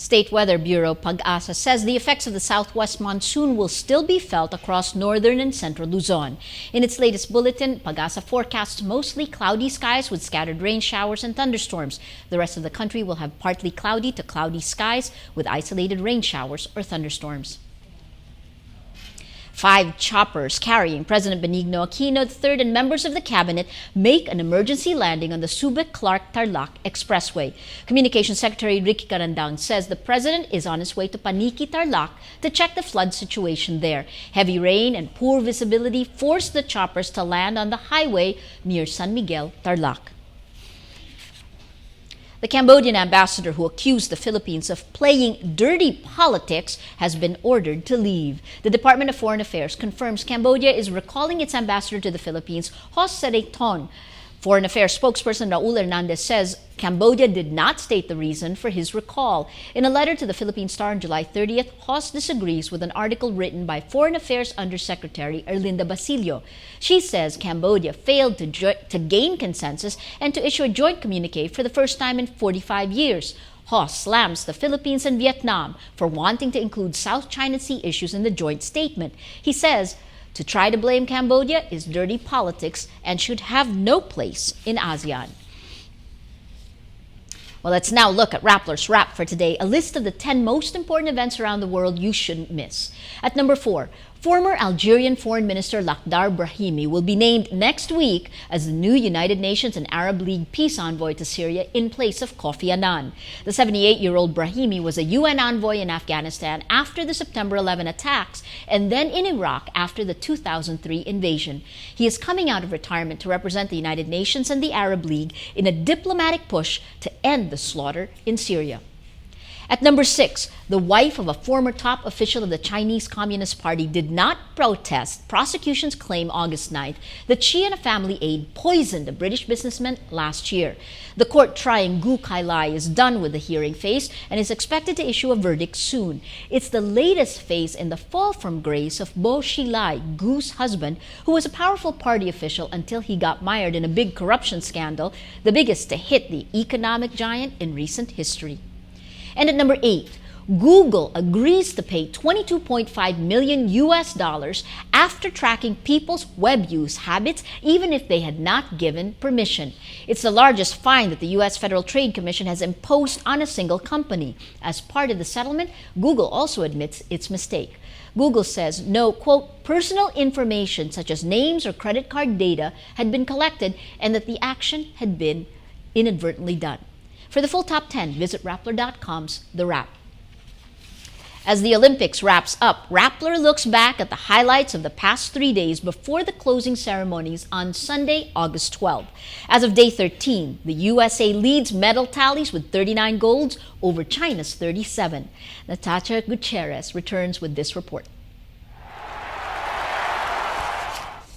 State Weather Bureau Pag-asa says the effects of the southwest monsoon will still be felt across northern and central Luzon. In its latest bulletin, Pag-asa forecasts mostly cloudy skies with scattered rain showers and thunderstorms. The rest of the country will have partly cloudy to cloudy skies with isolated rain showers or thunderstorms. 5 choppers carrying President Benigno Aquino III and members of the cabinet make an emergency landing on the Subic-Clark-Tarlac Expressway. Communications Secretary Ricky Carandang says the president is on his way to Paniki, Tarlac to check the flood situation there. Heavy rain and poor visibility forced the choppers to land on the highway near San Miguel, Tarlac. The Cambodian ambassador who accused the Philippines of playing dirty politics has been ordered to leave. The Department of Foreign Affairs confirms Cambodia is recalling its ambassador to the Philippines, Hos Sereyton. Foreign Affairs spokesperson Raul Hernandez says Cambodia did not state the reason for his recall. In a letter to the Philippine Star on July 30th, Hos disagrees with an article written by Foreign Affairs Undersecretary Erlinda Basilio. She says Cambodia failed to gain consensus and to issue a joint communique for the first time in 45 years. Hos slams the Philippines and Vietnam for wanting to include South China Sea issues in the joint statement. He says to try to blame Cambodia is dirty politics and should have no place in ASEAN. Well, let's now look at Rappler's Wrap for today, a list of the 10 most important events around the world you shouldn't miss. At number 4, former Algerian Foreign Minister Lakhdar Brahimi will be named next week as the new United Nations and Arab League peace envoy to Syria in place of Kofi Annan. The 78-year-old Brahimi was a UN envoy in Afghanistan after the September 11 attacks and then in Iraq after the 2003 invasion. He is coming out of retirement to represent the United Nations and the Arab League in a diplomatic push to end the slaughter in Syria. At number 6, the wife of a former top official of the Chinese Communist Party did not protest prosecution's claim August 9th that she and a family aide poisoned a British businessman last year. The court trying Gu Kailai is done with the hearing phase and is expected to issue a verdict soon. It's the latest phase in the fall from grace of Bo Xilai, Gu's husband, who was a powerful party official until he got mired in a big corruption scandal, the biggest to hit the economic giant in recent history. And at number 8, Google agrees to pay $22.5 million after tracking people's web use habits, even if they had not given permission. It's the largest fine that the U.S. Federal Trade Commission has imposed on a single company. As part of the settlement, Google also admits its mistake. Google says no, quote, personal information such as names or credit card data had been collected and that the action had been inadvertently done. For the full top 10, visit Rappler.com's The Wrap. As the Olympics wraps up, Rappler looks back at the highlights of the past 3 days before the closing ceremonies on Sunday, August 12. As of day 13, the USA leads medal tallies with 39 golds over China's 37. Natasha Gutierrez returns with this report.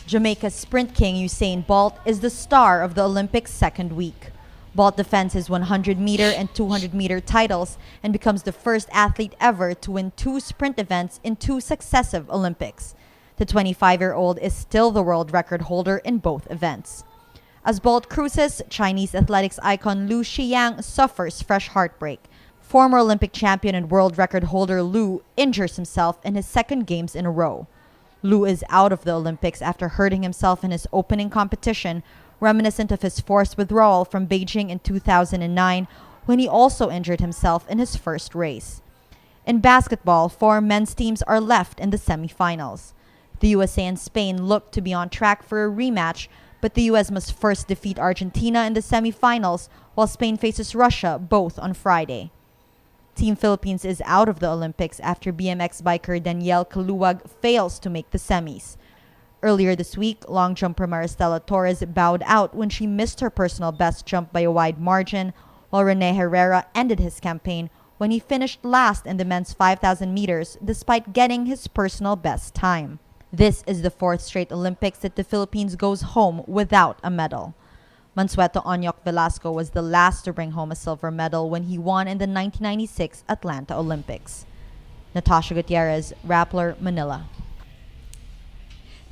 Jamaica's sprint king Usain Bolt is the star of the Olympics' second week. Bolt defends his 100-meter and 200-meter titles and becomes the first athlete ever to win 2 sprint events in 2 successive Olympics. The 25-year-old is still the world record holder in both events. As Bolt cruises, Chinese athletics icon Liu Shiyang suffers fresh heartbreak. Former Olympic champion and world record holder Liu injures himself in his second games in a row. Liu is out of the Olympics after hurting himself in his opening competition, reminiscent of his forced withdrawal from Beijing in 2009, when he also injured himself in his first race. In basketball, 4 men's teams are left in the semifinals. The USA and Spain look to be on track for a rematch, but the US must first defeat Argentina in the semifinals, while Spain faces Russia both on Friday. Team Philippines is out of the Olympics after BMX biker Danielle Kaluwag fails to make the semis. Earlier this week, long jumper Maristela Torres bowed out when she missed her personal best jump by a wide margin, while Rene Herrera ended his campaign when he finished last in the men's 5,000 meters despite getting his personal best time. This is the 4th straight Olympics that the Philippines goes home without a medal. Mansueto Onyok Velasco was the last to bring home a silver medal when he won in the 1996 Atlanta Olympics. Natasha Gutierrez, Rappler, Manila.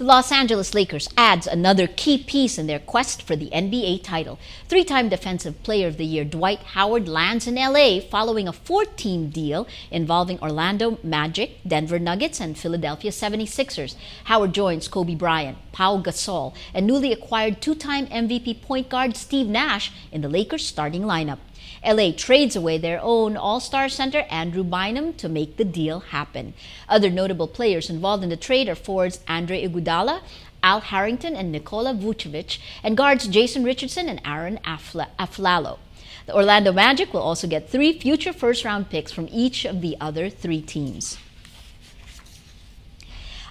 The Los Angeles Lakers adds another key piece in their quest for the NBA title. Three-time Defensive Player of the Year Dwight Howard lands in LA following a 4-team deal involving Orlando Magic, Denver Nuggets, and Philadelphia 76ers. Howard joins Kobe Bryant, Pau Gasol, and newly acquired two-time MVP point guard Steve Nash in the Lakers starting lineup. LA trades away their own All-Star center Andrew Bynum to make the deal happen. Other notable players involved in the trade are forwards Andre Iguodala, Al Harrington, and Nikola Vucevic, and guards Jason Richardson and Aaron Aflalo. The Orlando Magic will also get 3 future first-round picks from each of the other 3 teams.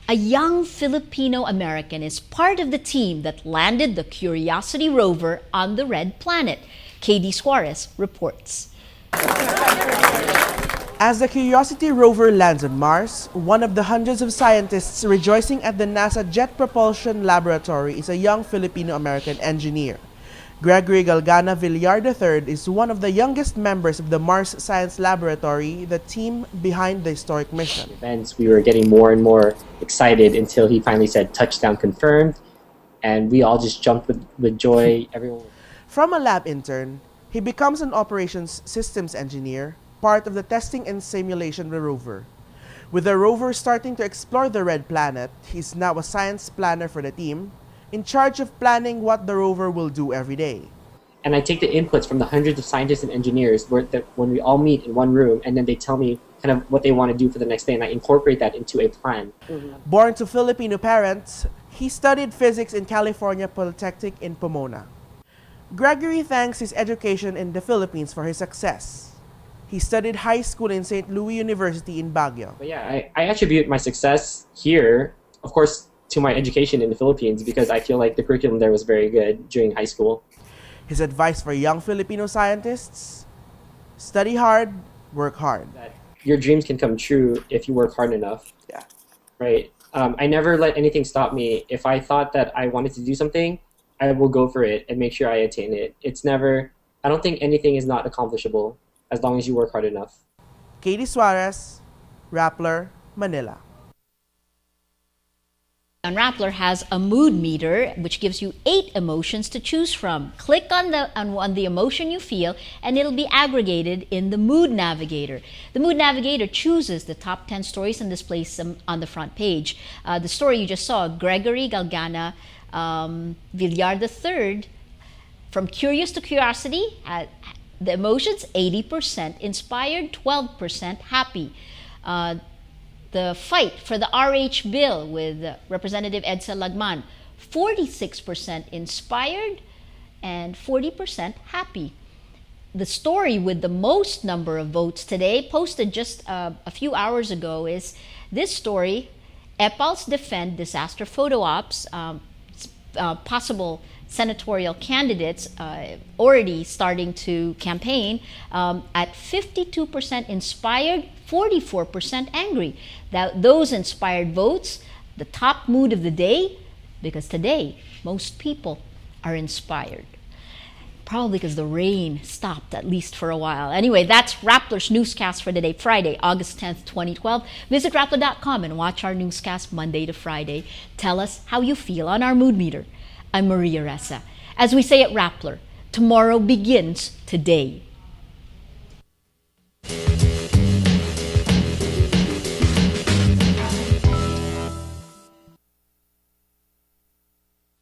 A young Filipino American is part of the team that landed the Curiosity rover on the Red Planet. KD Suarez reports. As the Curiosity rover lands on Mars, one of the hundreds of scientists rejoicing at the NASA Jet Propulsion Laboratory is a young Filipino-American engineer. Gregory Galgana Villar III is one of the youngest members of the Mars Science Laboratory, the team behind the historic mission. We were getting more and more excited until he finally said touchdown confirmed, and we all just jumped with joy. Everyone. From a lab intern, he becomes an operations systems engineer, part of the testing and simulation of the rover. With the rover starting to explore the Red Planet, he's now a science planner for the team, in charge of planning what the rover will do every day. And I take the inputs from the hundreds of scientists and engineers when we all meet in one room, and then they tell me kind of what they want to do for the next day, and I incorporate that into a plan. Born to Filipino parents, he studied physics in California Polytechnic in Pomona. Gregory thanks his education in the Philippines for his success. He studied high school in St. Louis University in Baguio. But yeah, I attribute my success here, of course, to my education in the Philippines, because I feel like the curriculum there was very good during high school. His advice for young Filipino scientists: study hard, work hard. That your dreams can come true if you work hard enough. Yeah. Right. I never let anything stop me. If I thought that I wanted to do something, I will go for it and make sure I attain it. I don't think anything is not accomplishable as long as you work hard enough. KD Suarez, Rappler, Manila. And Rappler has a mood meter which gives you 8 emotions to choose from. Click on the emotion you feel and it'll be aggregated in the Mood Navigator. The Mood Navigator chooses the top 10 stories and displays them on the front page. The story you just saw, Gregory Galgana Villar III, from curious to curiosity, the emotions 80% inspired, 12% happy. The fight for the RH bill with Representative Edsa Lagman, 46% inspired and 40% happy. The story with the most number of votes today, posted just a few hours ago, is this story: EPALs defend disaster photo ops. Possible senatorial candidates already starting to campaign at 52% inspired, 44% angry. Those inspired votes, the top mood of the day, because today most people are inspired. Probably because the rain stopped, at least for a while. Anyway, that's Rappler's Newscast for today, Friday, August 10th, 2012. Visit Rappler.com and watch our newscast Monday to Friday. Tell us how you feel on our mood meter. I'm Maria Ressa. As we say at Rappler, tomorrow begins today.